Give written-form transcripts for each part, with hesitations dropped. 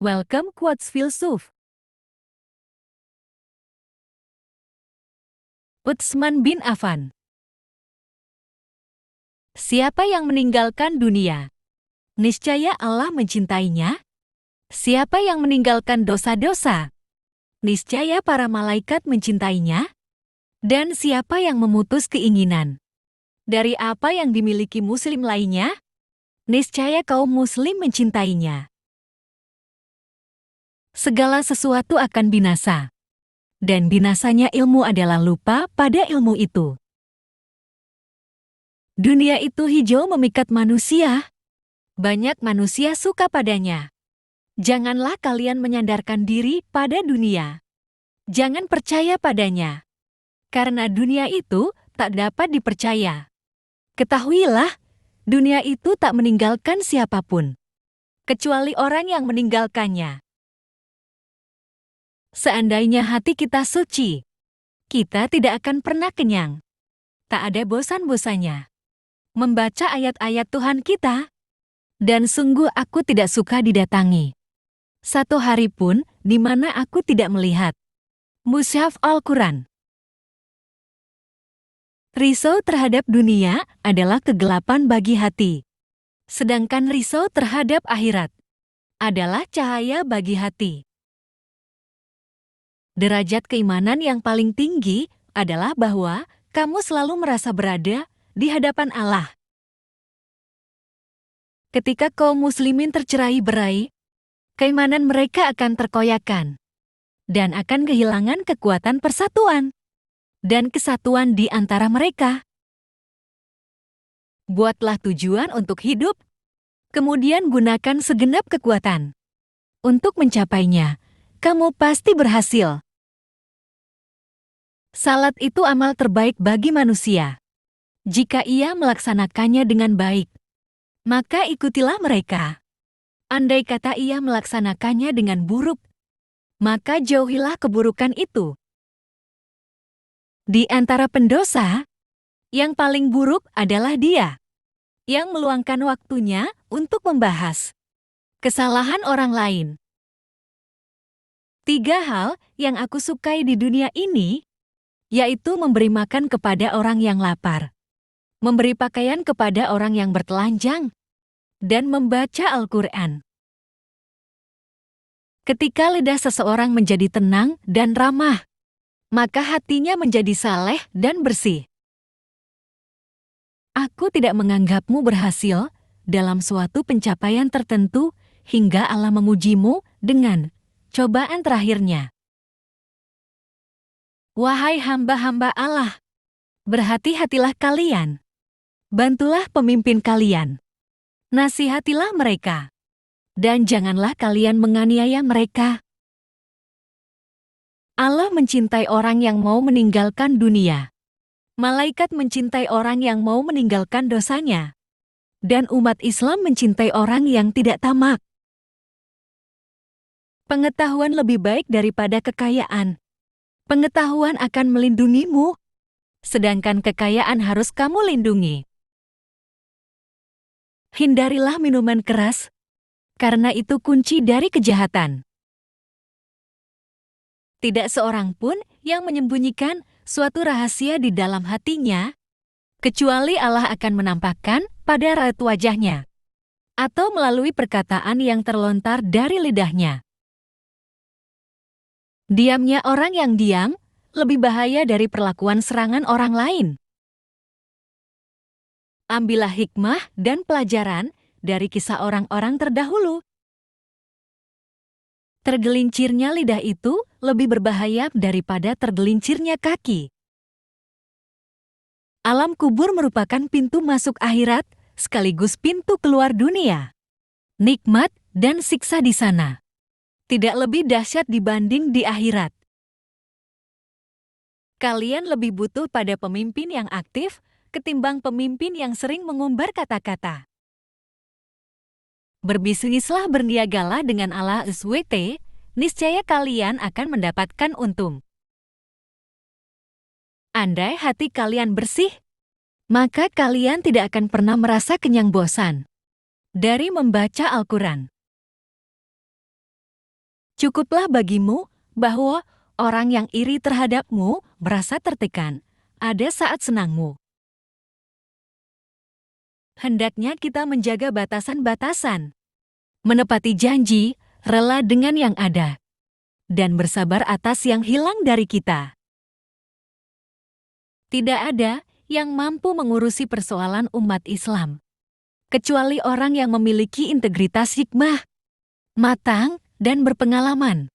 Welcome Quotes Filsuf. Utsman bin Affan. Siapa yang meninggalkan dunia, niscaya Allah mencintainya. Siapa yang meninggalkan dosa-dosa, niscaya para malaikat mencintainya. Dan siapa yang memutus keinginan dari apa yang dimiliki muslim lainnya, niscaya kaum muslim mencintainya. Segala sesuatu akan binasa, dan binasanya ilmu adalah lupa pada ilmu itu. Dunia itu hijau memikat manusia. Banyak manusia suka padanya. Janganlah kalian menyandarkan diri pada dunia. Jangan percaya padanya, karena dunia itu tak dapat dipercaya. Ketahuilah, dunia itu tak meninggalkan siapapun, kecuali orang yang meninggalkannya. Seandainya hati kita suci, kita tidak akan pernah kenyang. Tak ada bosan-bosannya membaca ayat-ayat Tuhan kita. Dan sungguh aku tidak suka didatangi satu hari pun di mana aku tidak melihat mushaf Al-Quran. Risau terhadap dunia adalah kegelapan bagi hati, sedangkan risau terhadap akhirat adalah cahaya bagi hati. Derajat keimanan yang paling tinggi adalah bahwa kamu selalu merasa berada di hadapan Allah. Ketika kaum muslimin tercerai-berai, keimanan mereka akan terkoyakkan dan akan kehilangan kekuatan persatuan dan kesatuan di antara mereka. Buatlah tujuan untuk hidup, kemudian gunakan segenap kekuatan. Untuk mencapainya, kamu pasti berhasil. Salat itu amal terbaik bagi manusia. Jika ia melaksanakannya dengan baik, maka ikutilah mereka. Andai kata ia melaksanakannya dengan buruk, maka jauhilah keburukan itu. Di antara pendosa, yang paling buruk adalah dia yang meluangkan waktunya untuk membahas kesalahan orang lain. 3 hal yang aku sukai di dunia ini, yaitu memberi makan kepada orang yang lapar, memberi pakaian kepada orang yang bertelanjang, dan membaca Al-Quran. Ketika lidah seseorang menjadi tenang dan ramah, maka hatinya menjadi saleh dan bersih. Aku tidak menganggapmu berhasil dalam suatu pencapaian tertentu hingga Allah mengujimu dengan cobaan terakhirnya. Wahai hamba-hamba Allah, berhati-hatilah kalian. Bantulah pemimpin kalian. Nasihatilah mereka. Dan janganlah kalian menganiaya mereka. Allah mencintai orang yang mau meninggalkan dunia. Malaikat mencintai orang yang mau meninggalkan dosanya. Dan umat Islam mencintai orang yang tidak tamak. Pengetahuan lebih baik daripada kekayaan. Pengetahuan akan melindungimu, sedangkan kekayaan harus kamu lindungi. Hindarilah minuman keras, karena itu kunci dari kejahatan. Tidak seorang pun yang menyembunyikan suatu rahasia di dalam hatinya, kecuali Allah akan menampakkan pada raut wajahnya, atau melalui perkataan yang terlontar dari lidahnya. Diamnya orang yang diam lebih bahaya dari perlakuan serangan orang lain. Ambillah hikmah dan pelajaran dari kisah orang-orang terdahulu. Tergelincirnya lidah itu lebih berbahaya daripada tergelincirnya kaki. Alam kubur merupakan pintu masuk akhirat sekaligus pintu keluar dunia. Nikmat dan siksa di sana tidak lebih dahsyat dibanding di akhirat. Kalian lebih butuh pada pemimpin yang aktif ketimbang pemimpin yang sering mengumbar kata-kata. Berbisnislah, berniagalah dengan Allah SWT, niscaya kalian akan mendapatkan untung. Andai hati kalian bersih, maka kalian tidak akan pernah merasa kenyang bosan dari membaca Al-Quran. Cukuplah bagimu bahwa orang yang iri terhadapmu merasa tertekan. Ada saat senangmu. Hendaknya kita menjaga batasan-batasan, menepati janji, rela dengan yang ada, dan bersabar atas yang hilang dari kita. Tidak ada yang mampu mengurusi persoalan umat Islam, kecuali orang yang memiliki integritas hikmah, matang, dan berpengalaman.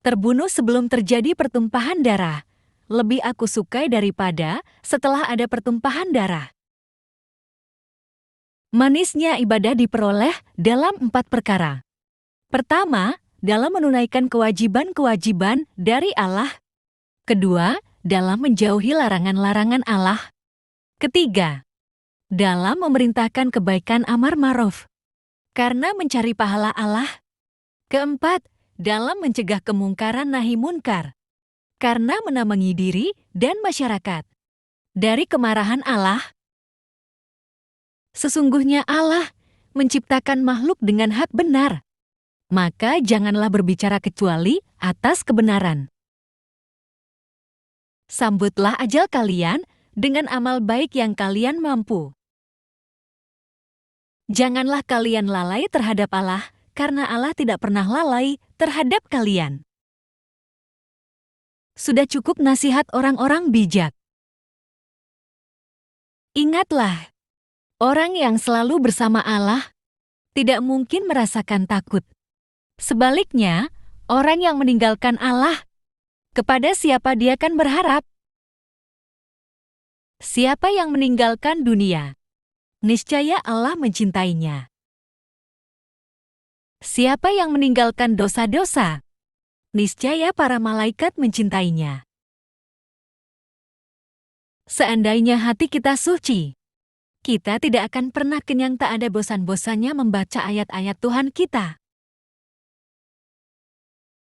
Terbunuh sebelum terjadi pertumpahan darah, lebih aku sukai daripada setelah ada pertumpahan darah. Manisnya ibadah diperoleh dalam 4 perkara. Pertama, dalam menunaikan kewajiban-kewajiban dari Allah. Kedua, dalam menjauhi larangan-larangan Allah. Ketiga, dalam memerintahkan kebaikan amar ma'ruf, karena mencari pahala Allah. Keempat, dalam mencegah kemungkaran nahi munkar, karena menamengi diri dan masyarakat dari kemarahan Allah. Sesungguhnya Allah menciptakan makhluk dengan hak benar, maka janganlah berbicara kecuali atas kebenaran. Sambutlah ajal kalian dengan amal baik yang kalian mampu. Janganlah kalian lalai terhadap Allah, karena Allah tidak pernah lalai terhadap kalian. Sudah cukup nasihat orang-orang bijak. Ingatlah, orang yang selalu bersama Allah tidak mungkin merasakan takut. Sebaliknya, orang yang meninggalkan Allah, kepada siapa dia kan berharap? Siapa yang meninggalkan dunia, niscaya Allah mencintainya. Siapa yang meninggalkan dosa-dosa, niscaya para malaikat mencintainya. Seandainya hati kita suci, kita tidak akan pernah kenyang, tak ada bosan-bosannya membaca ayat-ayat Tuhan kita.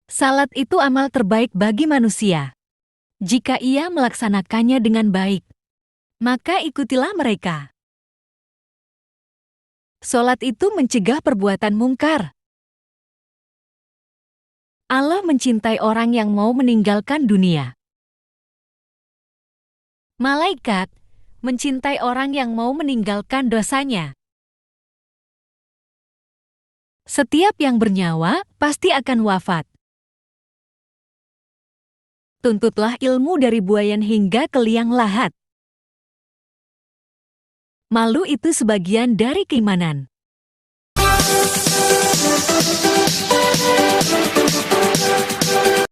Salat itu amal terbaik bagi manusia. Jika ia melaksanakannya dengan baik, maka ikutilah mereka. Salat itu mencegah perbuatan mungkar. Allah mencintai orang yang mau meninggalkan dunia. Malaikat mencintai orang yang mau meninggalkan dosanya. Setiap yang bernyawa pasti akan wafat. Tuntutlah ilmu dari buayan hingga ke liang lahat. Malu itu sebagian dari keimanan.